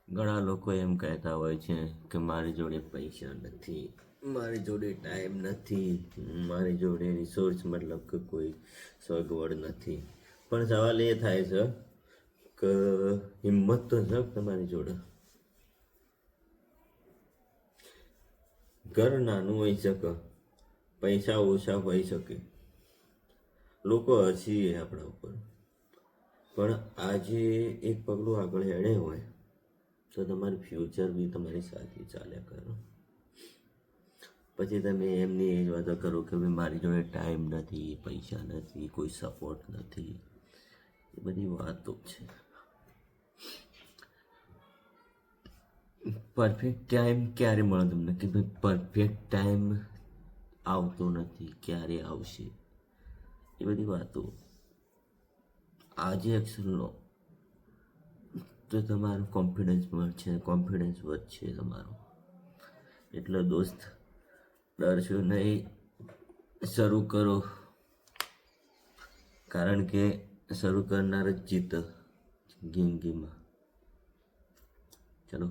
ઘણા લોકો એમ કહેતા હોય છે કે મારી જોડે પૈસા નથી, મારી જોડે ટાઈમ નથી, મારી જોડે રિસોર્સ મતલબ કે કોઈ સગવડ નથી. પણ સવાલ એ થાય છે કે હિંમત તો છે તમારી જોડે. ઘર નાનું હોઈ શકે, પૈસા ઓછા હોઈ શકે, લોકો હસીએ આપણા ઉપર, પણ આજે એક પગલું આગળ હેડે હોય તો તમારું ફ્યુચર બી તમારી સાથે ચાલ્યા કરો. પછી તમે એમની એ જ વાતો કરો કે ભાઈ મારી જોડે ટાઈમ નથી, પૈસા નથી, કોઈ સપોર્ટ નથી. એ બધી વાતો છે. પરફેક્ટ ટાઈમ ક્યારે મળે તમને કે ભાઈ પરફેક્ટ ટાઈમ આવતો નથી, ક્યારે આવશે એ બધી વાતો. આજે એક્શન લો તો તમારું કોન્ફિડન્સ મળશે, કોન્ફિડન્સ વધશે તમારો. એટલે દોસ્ત ડરશો નહીં, શરૂ કરો, કારણ કે શરૂ કરનાર જ જીત જિંદગીમાં. ચલો.